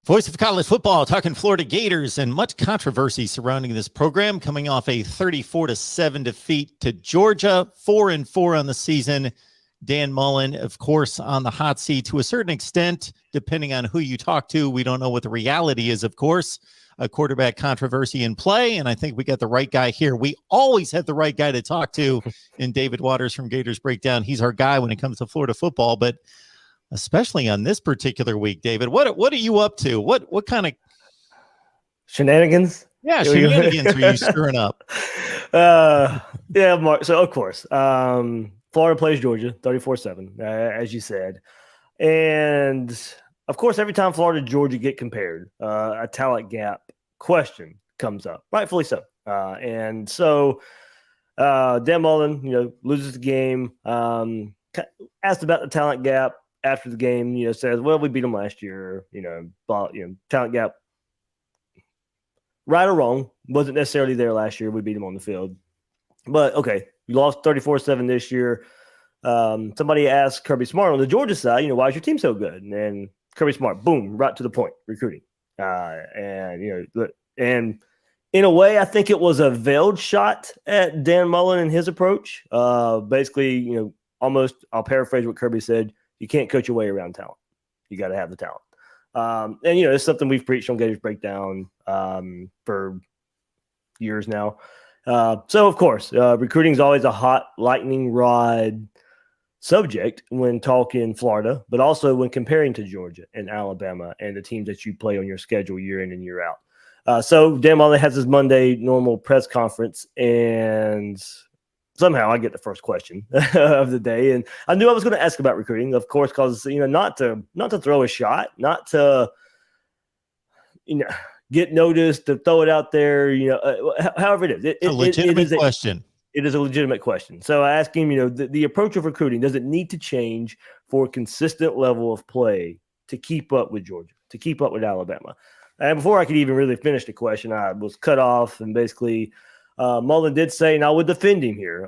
Voice of college football, talking Florida Gators, and much controversy surrounding this program, coming off a 34-7 defeat to Georgia, 4-4 on the season. Dan Mullen, of course, on the hot seat to a certain extent, depending on who you talk to. We don't know what the reality is, of course. A quarterback controversy in play, and I think we got the right guy here. We always have the right guy to talk to in David Waters from Gators Breakdown. He's our guy when it comes to Florida football, but especially on this particular week, David, what are you up to? What kind of shenanigans? Yeah, shenanigans are you stirring up? Yeah, Mark. So of course, Florida plays Georgia 34-7, as you said, and of course, every time Florida and Georgia get compared, a talent gap question comes up, rightfully so. And so Dan Mullen, loses the game. Asked about the talent gap after the game. Says, "Well, we beat them last year. Talent gap, right or wrong, wasn't necessarily there last year. We beat them on the field, but okay, you lost 34-7 this year." Somebody asked Kirby Smart on the Georgia side, why is your team so good? And Kirby Smart, boom, right to the point, recruiting. And in a way, I think it was a veiled shot at Dan Mullen and his approach. Basically, almost, I'll paraphrase what Kirby said, you can't coach your way around talent. You got to have the talent. And it's something we've preached on Gators Breakdown for years now. So, of course, recruiting is always a hot lightning rod subject when talking Florida, but also when comparing to Georgia and Alabama and the teams that you play on your schedule year in and year out. So Dan Mullen has his Monday normal press conference, and somehow I get the first question of the day. And I knew I was going to ask about recruiting, of course, because not to throw a shot, not to get noticed, to throw it out there. However it is, a legitimate question. It is a legitimate question. So I asked him, the approach of recruiting, does it need to change for a consistent level of play to keep up with Georgia, to keep up with Alabama? And before I could even really finish the question, I was cut off. And basically, Mullen did say, and I would defend him here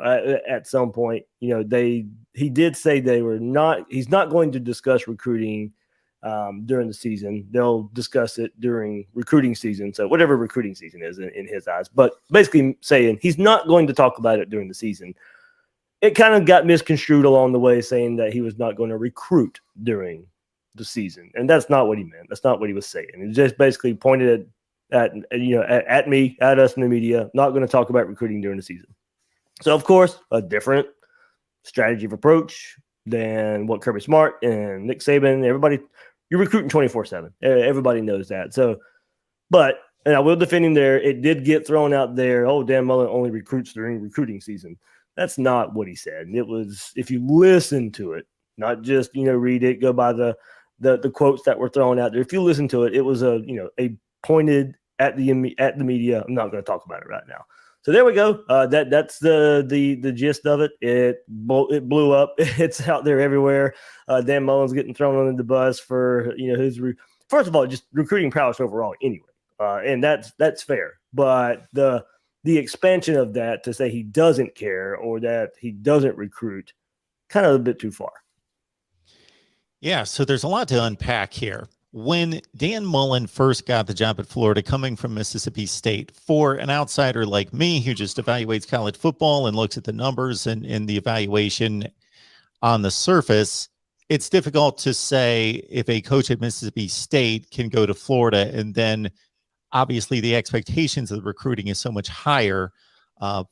at some point, he did say he's not going to discuss recruiting during the season. They'll discuss it during recruiting season. So whatever recruiting season is in his eyes, but basically saying he's not going to talk about it during the season. It kind of got misconstrued along the way, saying that he was not going to recruit during the season. And that's not what he meant. That's not what he was saying. He just basically pointed at me, at us in the media, not going to talk about recruiting during the season. So of course, a different strategy of approach than what Kirby Smart and Nick Saban, everybody, you're recruiting 24/7. Everybody knows that. So, and I will defend him there. It did get thrown out there. Oh, Dan Mullen only recruits during recruiting season. That's not what he said. And it was, if you listen to it, not just, read it, go by the quotes that were thrown out there. If you listen to it, it was a pointed at the media. I'm not going to talk about it right now. So there we go. That's the gist of it. It blew up. It's out there everywhere. Dan Mullen's getting thrown under the bus for his first of all, just recruiting prowess overall anyway, and that's fair. But the expansion of that to say he doesn't care or that he doesn't recruit, kind of a bit too far. Yeah. So there's a lot to unpack here. When Dan Mullen first got the job at Florida, coming from Mississippi State, for an outsider like me who just evaluates college football and looks at the numbers and the evaluation on the surface, it's difficult to say if a coach at Mississippi State can go to Florida, and then obviously the expectations of the recruiting is so much higher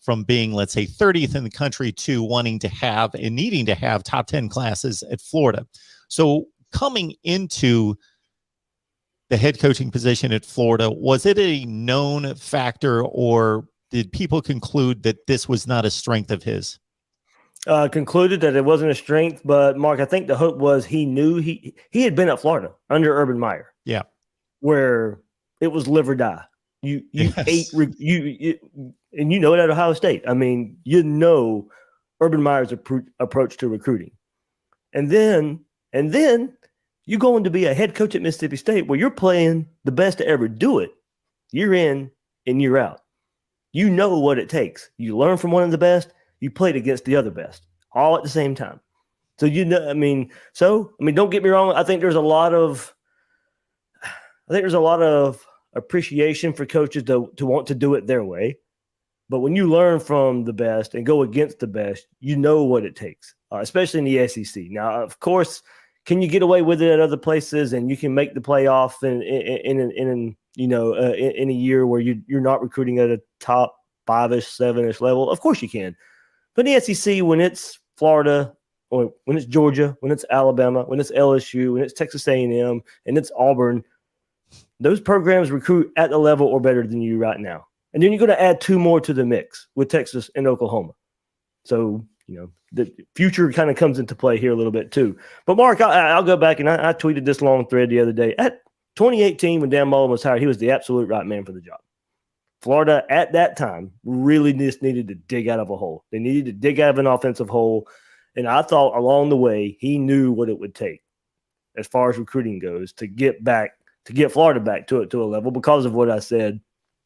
from being, let's say, 30th in the country to wanting to have and needing to have top 10 classes at Florida. So coming into the head coaching position at Florida, was it a known factor, or did people conclude that this was not a strength of his? Concluded that it wasn't a strength, but Mark, I think the hope was he knew he had been at Florida under Urban Meyer. Yeah. Where it was live or die. You Yes. ate, and it at Ohio State. I mean, Urban Meyer's approach to recruiting. And then you're going to be a head coach at Mississippi State where you're playing the best to ever do it. Year in and year out. You know what it takes. You learn from one of the best. You played against the other best, all at the same time. So, don't get me wrong. I think there's a lot of I think there's a lot of appreciation for coaches to want to do it their way. But when you learn from the best and go against the best, you know what it takes, especially in the SEC. Now, of course, can you get away with it at other places and you can make the playoff in a year where you're not recruiting at a top 5-ish, 7-ish level? Of course you can. But in the SEC, when it's Florida, or when it's Georgia, when it's Alabama, when it's LSU, when it's Texas A&M, and it's Auburn, those programs recruit at the level or better than you right now. And then you're going to add 2 more to the mix with Texas and Oklahoma. So, the future kind of comes into play here a little bit too. But, Mark, I'll go back, and I tweeted this long thread the other day. At 2018, when Dan Mullen was hired, he was the absolute right man for the job. Florida, at that time, really just needed to dig out of a hole. They needed to dig out of an offensive hole. And I thought along the way, he knew what it would take as far as recruiting goes to get Florida back to a level because of what I said.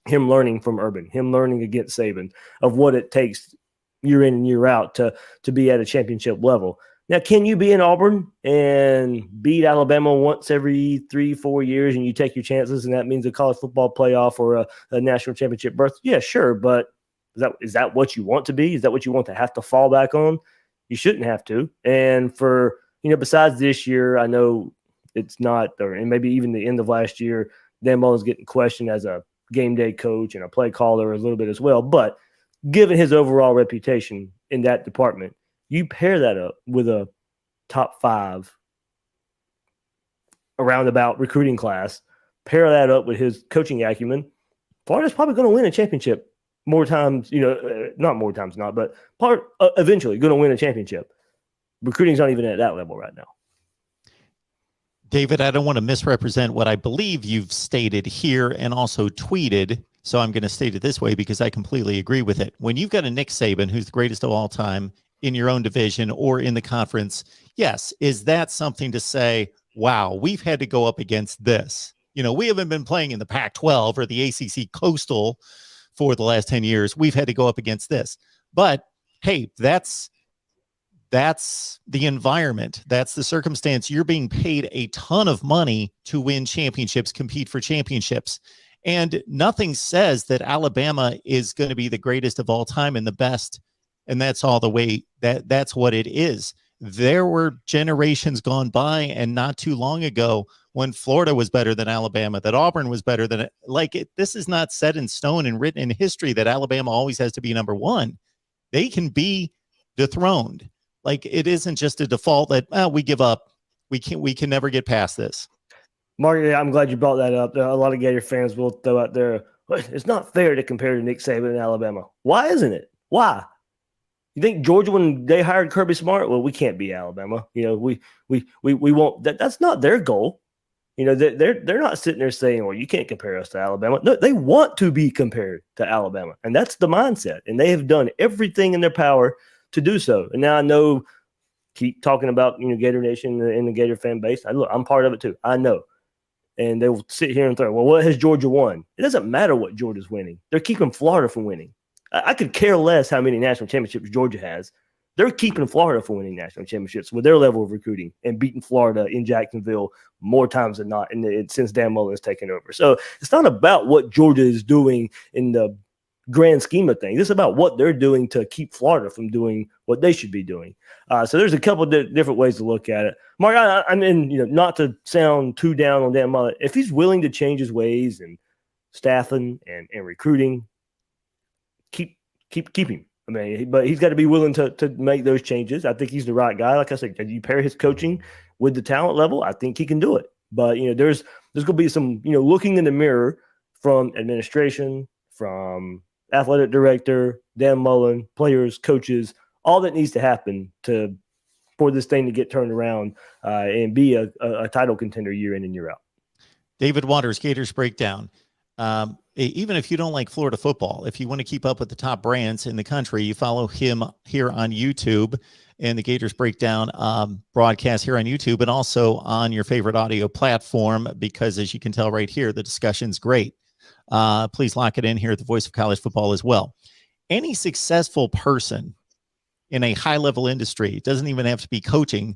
Him learning from Urban, him learning against Saban of what it takes year in and year out to be at a championship level. Now, can you be in Auburn and beat Alabama once every 3-4 years and you take your chances and that means a college football playoff or a national championship berth? Yeah, sure. But is that what you want to be? Is that what you want to have to fall back on? You shouldn't have to. And for, besides this year, I know it's not, and maybe even the end of last year, Dan Mullen's getting questioned as a game day coach and a play caller a little bit as well. But given his overall reputation in that department, you pair that up with a top 5 roundabout recruiting class, pair that up with his coaching acumen, Florida's probably going to win a championship more times, not more times not, but eventually going to win a championship. Recruiting's not even at that level right now. David, I don't want to misrepresent what I believe you've stated here and also tweeted, so I'm going to state it this way because I completely agree with it. When you've got a Nick Saban, who's the greatest of all time in your own division or in the conference, yes, is that something to say, wow, we've had to go up against this? We haven't been playing in the Pac-12 or the ACC Coastal for the last 10 years. We've had to go up against this. But, hey, that's the environment. That's the circumstance. You're being paid a ton of money to win championships, compete for championships. And nothing says that Alabama is going to be the greatest of all time and the best. And that's all the way that's what it is. There were generations gone by and not too long ago when Florida was better than Alabama, that Auburn was better than it. This is not set in stone and written in history that Alabama always has to be number 1. They can be dethroned. It isn't just a default that we give up. We can never get past this. Mark, I'm glad you brought that up. A lot of Gator fans will throw out there, it's not fair to compare to Nick Saban and Alabama. Why isn't it? Why? You think Georgia, when they hired Kirby Smart, well, we can't be Alabama. We won't. That's not their goal. They're not sitting there saying, well, you can't compare us to Alabama. No, they want to be compared to Alabama, and that's the mindset. And they have done everything in their power to do so. And now I know, keep talking about Gator Nation and the Gator fan base. I'm part of it too. I know. And they'll sit here and throw, well, what has Georgia won? It doesn't matter what Georgia's winning. They're keeping Florida from winning. I could care less how many national championships Georgia has. They're keeping Florida from winning national championships with their level of recruiting and beating Florida in Jacksonville more times than not since Dan Mullen has taken over. So it's not about what Georgia is doing in the grand scheme of things. It's about what they're doing to keep Florida from doing what they should be doing. So there's a couple of different ways to look at it. Mark, I mean, not to sound too down on Dan Mullen, if he's willing to change his ways and staffing and recruiting, keep him. I mean, but he's got to be willing to make those changes. I think he's the right guy. Like I said, you pair his coaching with the talent level, I think he can do it. But there's going to be some looking in the mirror from administration, from athletic director, Dan Mullen, players, coaches, all that needs to happen for this thing to get turned around and be a title contender year in and year out. David Waters, Gators Breakdown. Even if you don't like Florida football, if you want to keep up with the top brands in the country, you follow him here on YouTube and the Gators Breakdown broadcast here on YouTube and also on your favorite audio platform, because as you can tell right here, the discussion's great. Please lock it in here at the Voice of College Football as well. Any successful person in a high-level industry, it doesn't even have to be coaching,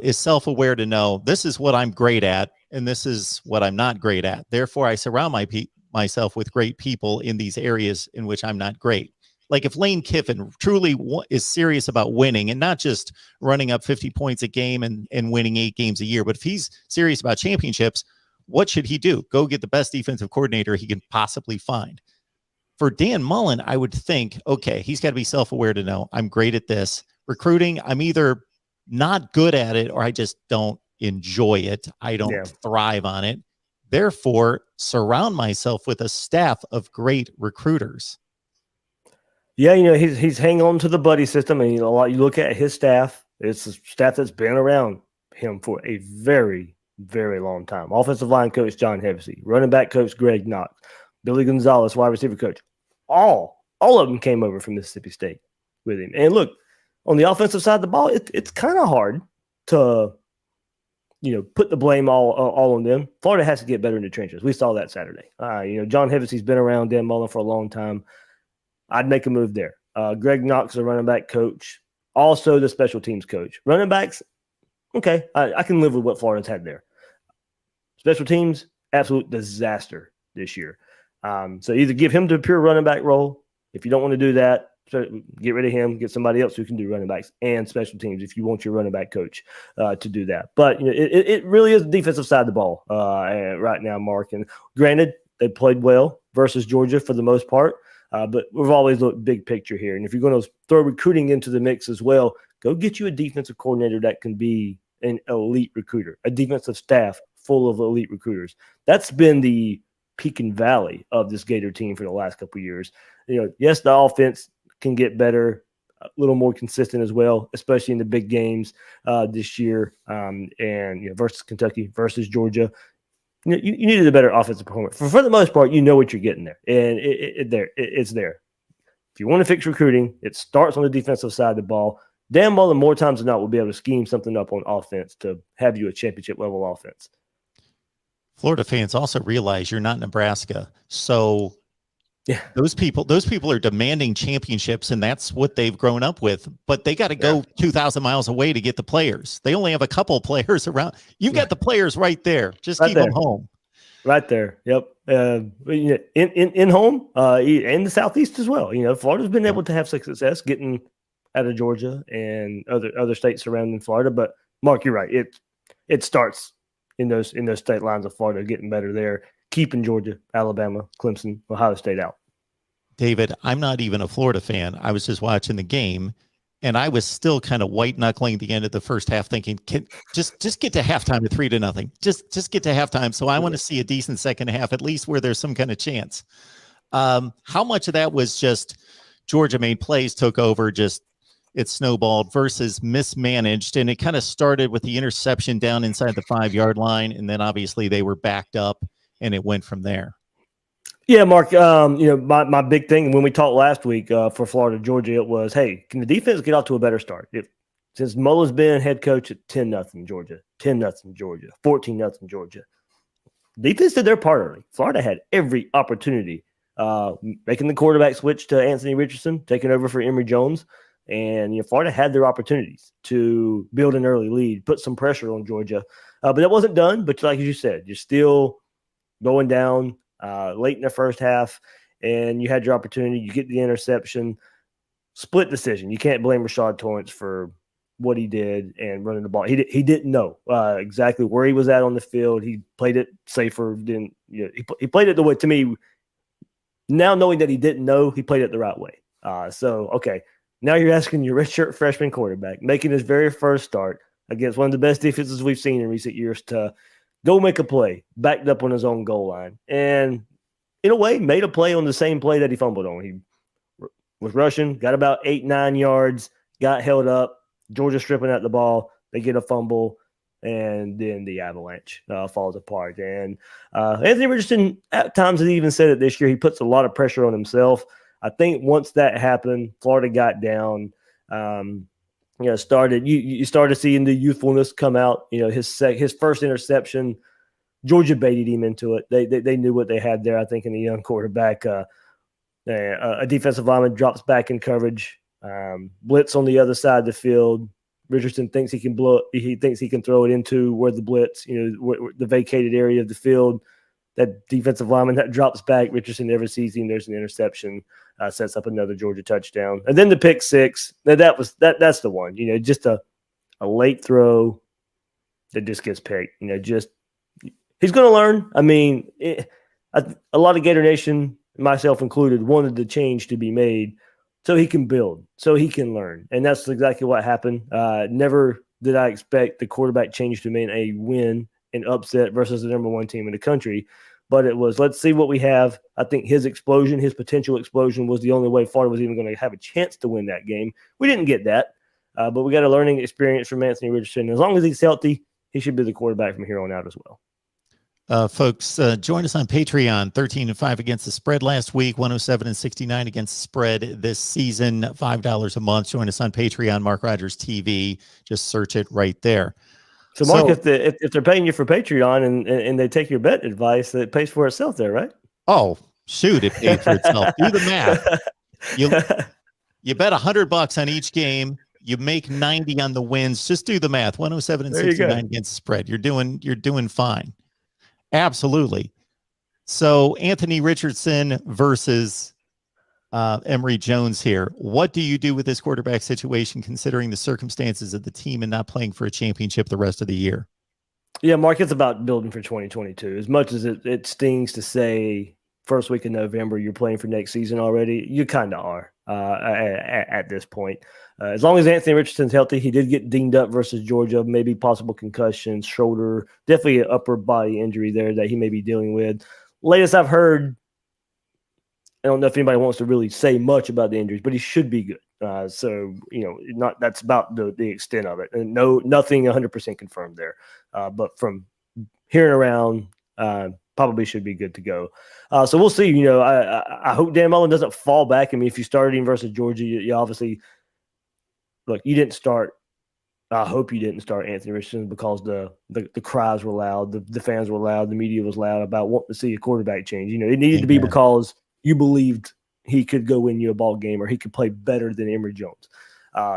is self-aware to know this is what I'm great at, and this is what I'm not great at. Therefore, I surround myself with great people in these areas in which I'm not great. Like if Lane Kiffin truly is serious about winning and not just running up 50 points a game and winning 8 games a year, but if he's serious about championships, what should he do? Go get the best defensive coordinator he can possibly find. For Dan Mullen, I would think, okay, he's got to be self-aware to know I'm great at this. Recruiting, I'm either not good at it or I just don't enjoy it. I don't thrive on it. Therefore, surround myself with a staff of great recruiters. Yeah, he's hanging on to the buddy system, and you look at his staff. It's a staff that's been around him for a very, very long time. Offensive line coach John Hevesy, running back coach Greg Knox, Billy Gonzalez, wide receiver coach. All of them came over from Mississippi State with him. And look, on the offensive side of the ball, it's kind of hard to put the blame all on them. Florida has to get better in the trenches. We saw that Saturday. John Hevesy's been around Dan Mullen for a long time. I'd make a move there. Greg Knox, the running back coach, also the special teams coach. Running backs, okay, I can live with what Florida's had there. Special teams, absolute disaster this year. So either give him the pure running back role. If you don't want to do that, get rid of him, get somebody else who can do running backs and special teams if you want your running back coach to do that. But it really is the defensive side of the ball right now, Mark. And granted, they played well versus Georgia for the most part. But we've always looked big picture here. And if you're going to throw recruiting into the mix as well, go get you a defensive coordinator that can be an elite recruiter, a defensive staff full of elite recruiters. That's been the peak and valley of this Gator team for the last couple of years. Yes, the offense can get better, a little more consistent as well, especially in the big games this year and versus Kentucky, versus Georgia. You needed a better offensive performance. For the most part, you know what you're getting there, and it's there. If you want to fix recruiting, it starts on the defensive side of the ball. Dan Mullen, more times than not, will be able to scheme something up on offense to have you a championship-level offense. Florida fans also realize you're not Nebraska, so those people are demanding championships, and that's what they've grown up with. But they got to go 2,000 miles away to get the players. They only have a couple of players around. You've got the players right there. Just keep them home. Right there. Yep. In home, in the Southeast as well. Florida's been able to have success getting out of Georgia and other states surrounding Florida. But Mark, you're right. It starts in those state lines of Florida, getting better there, keeping Georgia, Alabama, Clemson, Ohio State out. David, I'm not even a Florida fan. I was just watching the game, and I was still kind of white-knuckling the end of the first half thinking, just get to halftime at 3-0. Just get to halftime. So I want to see a decent second half, at least where there's some kind of chance. How much of that was just Georgia made plays, took over, just it snowballed versus mismanaged? And it kind of started with the interception down inside the 5-yard line, and then obviously they were backed up, and it went from there. Yeah, Mark, my big thing when we talked last week for Florida, Georgia, it was, hey, can the defense get off to a better start? Since Mullen's been head coach at 10-0 Georgia, 10-0 Georgia, 14-0 Georgia, defense did their part early. Florida had every opportunity, making the quarterback switch to Anthony Richardson, taking over for Emory Jones. And Florida had their opportunities to build an early lead, put some pressure on Georgia. But that wasn't done. But like you said, you're still going down late in the first half, and you had your opportunity. You get the interception, split decision. You can't blame Rashad Torrance for what he did and running the ball. He didn't know exactly where he was at on the field. He played it safer than he played it the way, to me, now knowing that he didn't know, he played it the right way. Okay, now you're asking your redshirt freshman quarterback, making his very first start against one of the best defenses we've seen in recent years, to go make a play, backed up on his own goal line, and in a way made a play on the same play that he fumbled on. He was rushing, got about 8-9 yards, got held up, Georgia stripping at the ball, they get a fumble, and then the avalanche falls apart. And Anthony Richardson, at times, has even said it this year, he puts a lot of pressure on himself. I think once that happened, Florida got down. You started seeing the youthfulness come out. His first interception, Georgia baited him into it. They knew what they had there. I think in the young quarterback, a defensive lineman drops back in coverage, blitz on the other side of the field. Richardson thinks he can blow. He thinks he can throw it into where the blitz, the vacated area of the field. That defensive lineman that drops back, Richardson never sees him. There's an interception, sets up another Georgia touchdown, and then the pick six. That's the one. Just a late throw that just gets picked. He's going to learn. I mean, a lot of Gator Nation, myself included, wanted the change to be made so he can build, so he can learn, and that's exactly what happened. Never did I expect the quarterback change to mean a win, an upset versus the number one team in the country. But it was, let's see what we have. I think his potential explosion was the only way Florida was even going to have a chance to win that game. We didn't get that, but we got a learning experience from Anthony Richardson. As long as he's healthy, he should be the quarterback from here on out as well. Folks, join us on Patreon. 13-5 against the spread last week, 107-69 against the spread this season, $5 a month. Join us on Patreon, MarkRogersTV. Just search it right there. So, Mark, if they're paying you for Patreon and they take your bet advice, it pays for itself there, right? Oh, shoot, it paid for itself. Do the math. You bet $100 on each game. You make 90 on the wins. Just do the math. 107-69 against the spread. You're doing fine. Absolutely. So Anthony Richardson versus Emory Jones here. What do you do with this quarterback situation, considering the circumstances of the team and not playing for a championship the rest of the year? Yeah, Mark, it's about building for 2022. As much as it stings to say first week in November you're playing for next season already, you kind of are at this point. As long as Anthony Richardson's healthy, he did get dinged up versus Georgia, maybe possible concussion, shoulder, definitely an upper body injury there that he may be dealing with. Latest I've heard, I don't know if anybody wants to really say much about the injuries, but he should be good. That's about the extent of it. And nothing 100% confirmed there. But from hearing around, probably should be good to go. So we'll see. I hope Dan Mullen doesn't fall back. I mean, if you started him versus Georgia, you obviously look. You didn't start. I hope you didn't start Anthony Richardson because the cries were loud, the fans were loud, the media was loud about wanting to see a quarterback change. It needed to be because you believed he could go win you a ball game or he could play better than Emory Jones.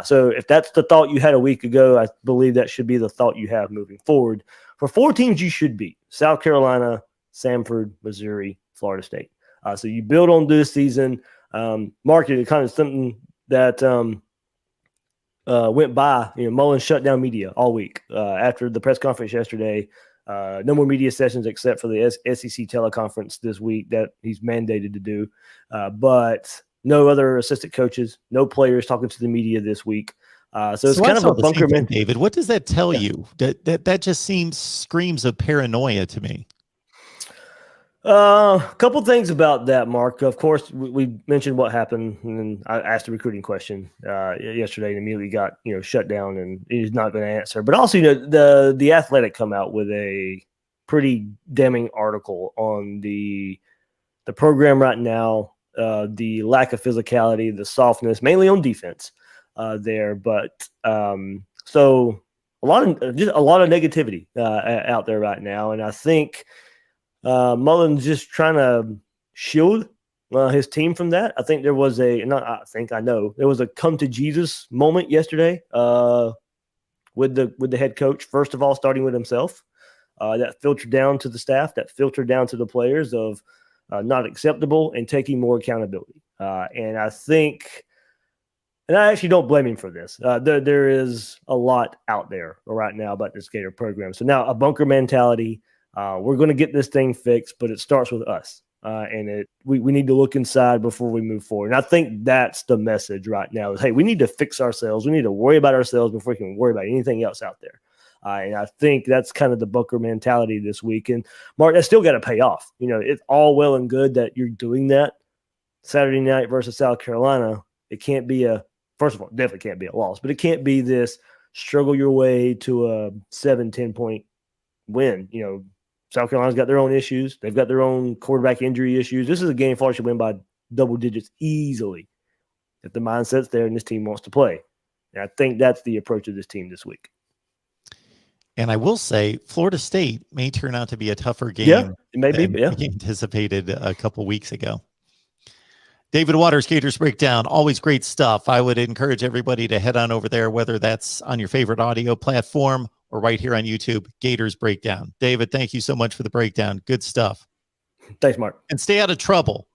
So if that's the thought you had a week ago, I believe that should be the thought you have moving forward. For 4 teams you should beat: South Carolina, Samford, Missouri, Florida State. So you build on this season. Mark, it kind of something that went by. Mullen shut down media all week after the press conference yesterday. No more media sessions except for the SEC teleconference this week that he's mandated to do. But no other assistant coaches, no players talking to the media this week. So it's kind of a bunker man. David, what does that tell you? That just screams of paranoia to me. A couple things about that, Mark. Of course, we mentioned what happened, and I asked a recruiting question yesterday, and immediately got shut down, and he's not going to answer. But also, the Athletic come out with a pretty damning article on the program right now, the lack of physicality, the softness, mainly on defense there. But so a lot of negativity out there right now, and I think Mullen's just trying to shield his team from that. I think there was there was a come to Jesus moment yesterday with the head coach. First of all, starting with himself, that filtered down to the staff, that filtered down to the players of not acceptable and taking more accountability. And I think, and I actually don't blame him for this. There is a lot out there right now about this Gator program. So now a bunker mentality. We're going to get this thing fixed, but it starts with us. And we need to look inside before we move forward. And I think that's the message right now is, hey, we need to fix ourselves. We need to worry about ourselves before we can worry about anything else out there. And I think that's kind of the bunker mentality this week. And Mark, that's still got to pay off. It's all well and good that you're doing that Saturday night versus South Carolina. It can't be first of all, definitely can't be a loss, but it can't be this struggle your way to a 7-10 point win. South Carolina's got their own issues. They've got their own quarterback injury issues. This is a game Florida should win by double digits easily if the mindset's there and this team wants to play. And I think that's the approach of this team this week. And I will say Florida State may turn out to be a tougher game than we anticipated a couple weeks ago. David Waters, Gators Breakdown, always great stuff. I would encourage everybody to head on over there, whether that's on your favorite audio platform or right here on YouTube, Gators Breakdown. David, thank you so much for the breakdown. Good stuff. Thanks, Mark. And stay out of trouble.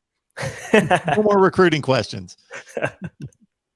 No more recruiting questions.